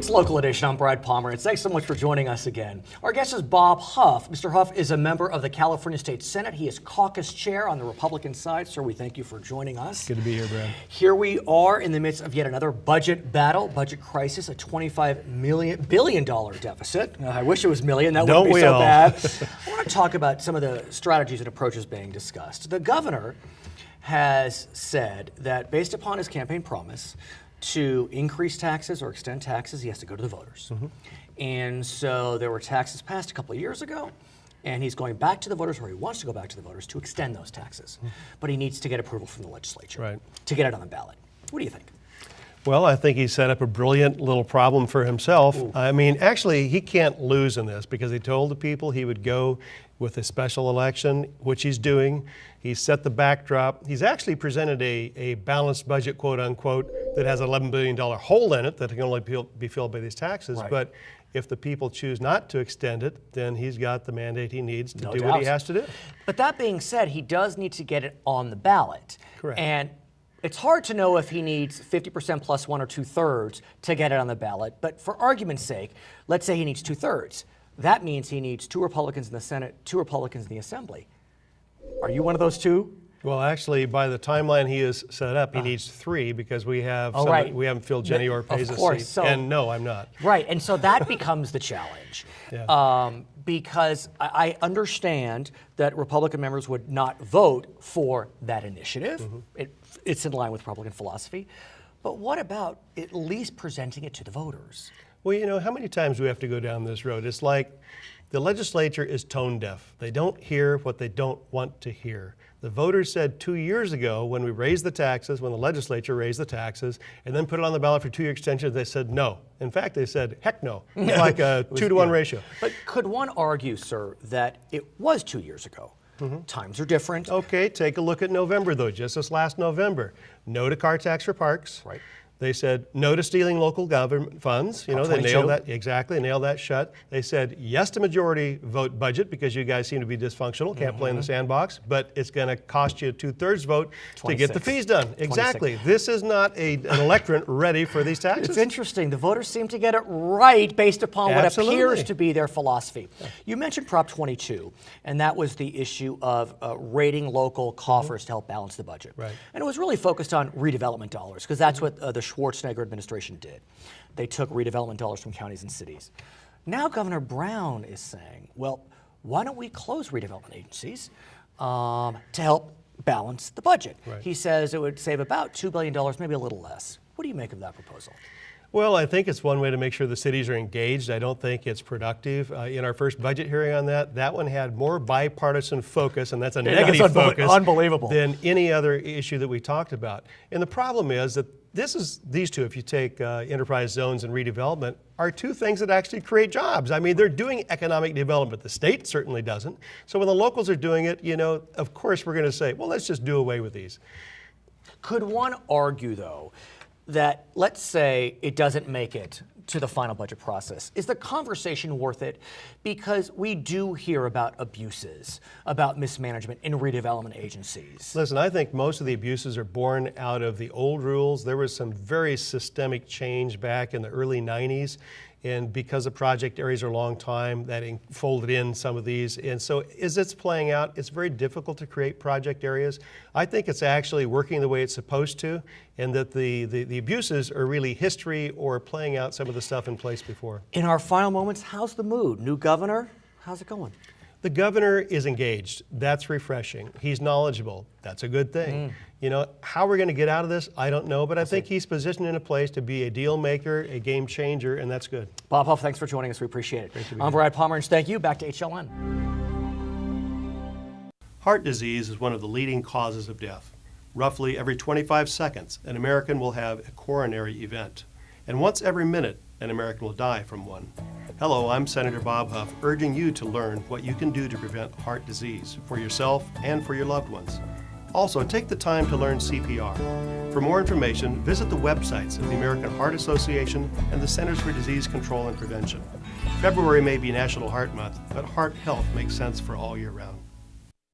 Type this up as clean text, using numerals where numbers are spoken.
It's Local Edition. I'm Brad Pomerance. Thanks so much for joining us again. Our guest is Bob Huff. Mr. Huff is a member of the California State Senate. He is caucus chair on the Republican side. Sir, we thank you for joining us. Good to be here, Brad. Here we are in the midst of yet another budget battle, budget crisis, a $25 billion deficit. I wish it was million. That wouldn't be so bad. I want to talk about some of the strategies and approaches being discussed. The governor has said that based upon his campaign promise to increase taxes or extend taxes, he has to go to the voters. And so there were taxes passed a couple of years ago, and he's going back to the voters, or he wants to go back to the voters to extend those taxes. But he needs to get approval from the legislature to get it on the ballot. What do you think? Well, I think he set up a brilliant little problem for himself. Ooh. I mean, actually, he can't lose in this because he told the people he would go with a special election, which he's doing. He's set the backdrop. He's actually presented a balanced budget, quote unquote, that has an $11 billion hole in it that can only be filled by these taxes. Right. But if the people choose not to extend it, then he's got the mandate he needs to No do doubt. what he has to do. But that being said, he does need to get it on the ballot. Correct. And it's hard to know if he needs 50% plus 1 or 2/3 to get it on the ballot. But for argument's sake, let's say he needs 2/3. That means he needs 2 Republicans in the Senate, 2 Republicans in the Assembly. Are you one of those 2? Well, actually, by the timeline he has set up, he needs 3 because we have we haven't filled Jenny Orpeza's seat. So, and no, I'm not. Right, and so that becomes the challenge. Because I understand that Republican members would not vote for that initiative. It's in line with Republican philosophy. But what about at least presenting it to the voters? Well, you know, how many times do we have to go down this road? It's like the legislature is tone deaf. They don't hear what they don't want to hear. The voters said 2 years ago when we raised the taxes, when the legislature raised the taxes, and then put it on the ballot for 2-year extensions, they said no. In fact, they said heck no, like a 2-to-1 ratio. But could one argue, sir, that it was 2 years ago? Times are different. Okay, take a look at November, though, just this last November. No to car tax for parks. Right. They said no to stealing local government funds. You know, they nailed that, exactly, nailed that shut. They said yes to majority vote budget because you guys seem to be dysfunctional, can't play in the sandbox, but it's going to cost you a 2/3 vote to get the fees done. Exactly. This is not an electorate ready for these taxes. It's interesting. The voters seem to get it right based upon what appears to be their philosophy. You mentioned Prop 22, and that was the issue of raiding local coffers to help balance the budget. Right. And it was really focused on redevelopment dollars because that's what the Schwarzenegger administration did. They took redevelopment dollars from counties and cities. Now Governor Brown is saying, well, why don't we close redevelopment agencies to help balance the budget? Right. He says it would save about $2 billion, maybe a little less. What do you make of that proposal? Well, I think it's one way to make sure the cities are engaged. I don't think it's productive. In our first budget hearing on that one had more bipartisan focus, and that's a negative focus, unbelievable, than any other issue that we talked about. And the problem is that these two, if you take enterprise zones and redevelopment, are 2 things that actually create jobs. I mean, they're doing economic development. The state certainly doesn't. So when the locals are doing it, you know, of course we're going to say, well, let's just do away with these. Could one argue, though, that let's say it doesn't make it to the final budget process? Is the conversation worth it? Because we do hear about abuses, about mismanagement in redevelopment agencies. Listen, I think most of the abuses are born out of the old rules. There was some very systemic change back in the early 90s. And because the project areas are a long time, that folded in some of these. And so as it's playing out, it's very difficult to create project areas. I think it's actually working the way it's supposed to, and that the abuses are really history or playing out some of the stuff in place before. In our final moments, how's the mood? New governor, how's it going? The governor is engaged. That's refreshing. He's knowledgeable. That's a good thing. You know, how we're going to get out of this, I don't know, but I think he's positioned in a place to be a deal maker, a game changer, and that's good. Bob Huff, thanks for joining us. We appreciate it. I'm Brad Pomerance. Thank you. Back to HLN. Heart disease is one of the leading causes of death. Roughly every 25 seconds, an American will have a coronary event. And once every minute, an American will die from one. Hello, I'm Senator Bob Huff, urging you to learn what you can do to prevent heart disease for yourself and for your loved ones. Also, take the time to learn CPR. For more information, visit the websites of the American Heart Association and the Centers for Disease Control and Prevention. February may be National Heart Month, but heart health makes sense for all year round.